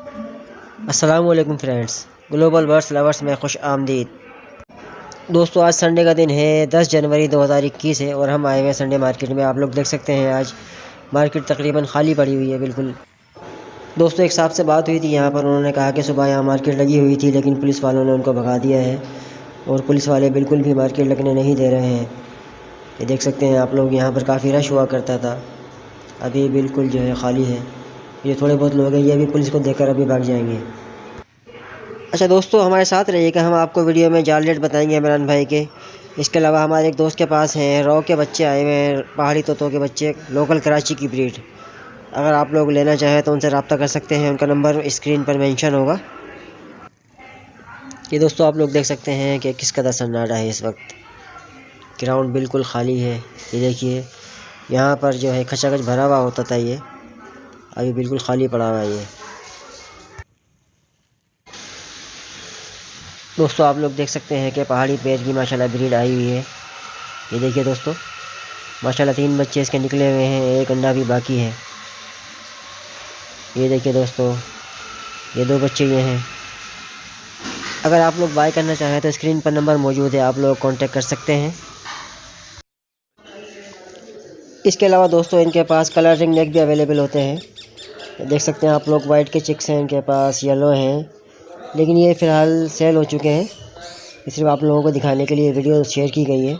अस्सलाम वालेकुम friends, global birds lovers में खुश आमदीद। दोस्तों, आज संडे का दिन है, 10 जनवरी 2021 है और हम आए हुए हैं संडे मार्केट में। आप लोग देख सकते हैं आज मार्केट तकरीबन खाली पड़ी हुई है बिल्कुल। दोस्तों, एक साहब से बात हुई थी यहाँ पर, उन्होंने कहा कि सुबह यहाँ मार्केट लगी हुई थी लेकिन पुलिस वालों ने उनको भगा दिया है और पुलिस वाले बिल्कुल भी मार्केट लगने नहीं दे रहे हैं। ये देख सकते हैं आप लोग, यहाँ पर काफ़ी रश हुआ करता था, अभी बिल्कुल जो है खाली है। ये थोड़े बहुत लोग हैं, ये भी पुलिस को देखकर अभी भाग जाएंगे। अच्छा दोस्तों, हमारे साथ रहिएगा, हम आपको वीडियो में जाल रेट बताएंगे इमरान भाई के। इसके अलावा हमारे एक दोस्त के पास हैं रॉ के बच्चे आए हुए हैं, पहाड़ी तोतों के बच्चे, लोकल कराची की ब्रीड। अगर आप लोग लेना चाहें तो उनसे रब्ता कर सकते हैं, उनका नंबर स्क्रीन पर मेंशन होगा। ये दोस्तों आप लोग देख सकते हैं कि किस कदर सन्नाटा है इस वक्त, ग्राउंड बिल्कुल खाली है। ये देखिए, यहाँ पर जो है खचाखच भरा हुआ होता था, ये अभी बिल्कुल खाली पड़ा हुआ है। ये दोस्तों आप लोग देख सकते हैं कि पहाड़ी पेज की माशाल्लाह ब्रीड आई हुई है। ये देखिए दोस्तों, माशाल्लाह 3 बच्चे इसके निकले हुए हैं, एक अंडा भी बाकी है। ये देखिए दोस्तों, ये 2 बच्चे ये हैं। अगर आप लोग बाय करना चाहें तो स्क्रीन पर नंबर मौजूद है, आप लोग कांटेक्ट कर सकते हैं। इसके अलावा दोस्तों इनके पास कलर रिंग नेक भी अवेलेबल होते हैं। देख सकते हैं आप लोग, वाइट के चिक्स हैं इनके पास, येलो हैं, लेकिन ये फ़िलहाल सेल हो चुके हैं। सिर्फ आप लोगों को दिखाने के लिए वीडियो शेयर की गई है।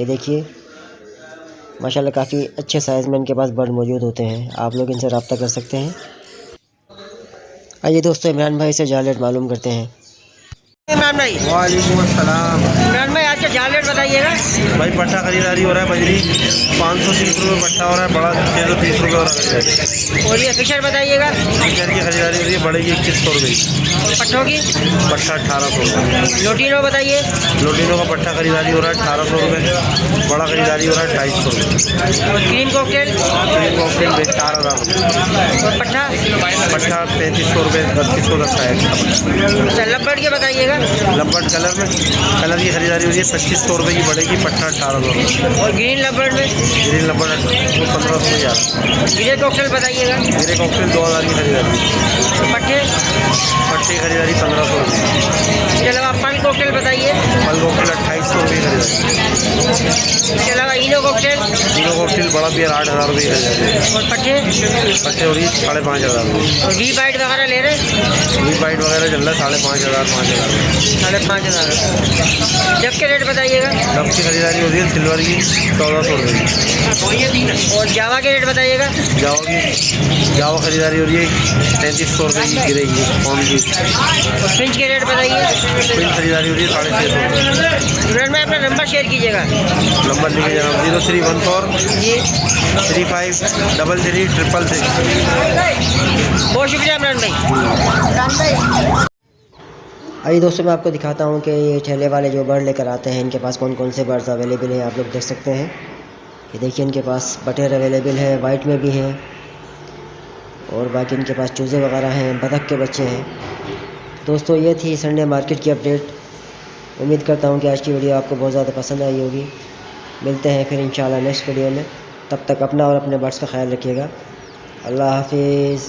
ये देखिए माशाल्लाह काफ़ी अच्छे साइज़ में इनके पास बर्ड मौजूद होते हैं, आप लोग इनसे रब्ता कर सकते हैं। आइए दोस्तों, इमरान भाई से जाल रेट मालूम करते हैं। इमरान भाई, वालेकुम अस्सलाम। इमरान भाई आज का जाल रेट बताइएगा। भाई पट्टा खरीदारी हो रहा है, बजरी 530 रुपये पट्टा हो रहा है, बड़ा 630 रुपये हो रहा है खरीदारी। और ये फिशर बताइएगा। फिशर की खरीदारी हो रही है, बड़े की 2100 रुपये, और पट्टों की? पट्टा 1800 रुपये। लोटिनो बताइए। लोटिनो का पट्टा खरीदारी हो रहा है 1800 रुपये, बड़ा खरीदारी हो रहा है 250 रुपये। और ग्रीन कॉकटेल? ग्रीन कॉकटेल 4000 रुपये। और पट्टा? पट्टा 3500 रुपये, 3200 तक का है। अच्छा, लब्बड़ के बताइएगा। लब्बट कलर में, कलर की खरीदारी हो रही है 2500 रुपये की बड़े की, पट्टा 1800 रुपये। और ग्रीन लब्बड़ में? ग्रीन लब्बट वो 1500 में जा रहा है। ग्रे कॉकटेल बताइएगा। ग्रे कॉकटेल 2000 की खरीदारी। पट्टे? पट्टे की खरीदारी 1500 रुपये। इसके अलावा पल कॉकटेल बताइए। फल कॉकटेल 2800 रुपये खरीदारी। इसके अलावा इनो कॉकटेल? इनो कॉकटेल बड़ा बियर 8000 रुपये खरीदारी। और पट्टे? पट्टे हो रही है 5500 रुपये। और वी बाइट वगैरह ले रहे हैं? वी बाइट वगैरह चल रहा है 5500 5000। 5500। जब के रेट बताइएगा। डब की खरीदारी हो रही है सिल्वर की 1400 रुपये की। और जावा के रेट बताइएगा। जावा खरीदारी हो रही है 3300 रुपये की गिरेगी फोन की। और फ्रिंच के रेट बताइए। फिर खरीदारी हो रही है 650 रुपये। इमरान भाई अपना नंबर शेयर कीजिएगा। नंबर लिखे जाना 0314 जी, 3533 333। बहुत शुक्रिया इमरान भाई। आइए दोस्तों, मैं आपको दिखाता हूँ कि ये ठेले वाले जो बर्ड लेकर आते हैं, इनके पास कौन कौन से बर्ड्स अवेलेबल हैं। आप लोग देख सकते हैं, ये देखिए इनके पास बटेर अवेलेबल है, वाइट में भी हैं, और बाकी इनके पास चूज़े वगैरह हैं, बतख के बच्चे हैं। दोस्तों, ये थी संडे मार्केट की अपडेट। उम्मीद करता हूँ कि आज की वीडियो आपको बहुत ज़्यादा पसंद आई होगी। मिलते हैं फिर इंशाल्लाह नेक्स्ट वीडियो में, तब तक अपना और अपने बर्ड्स का ख्याल रखिएगा। अल्लाह हाफिज़।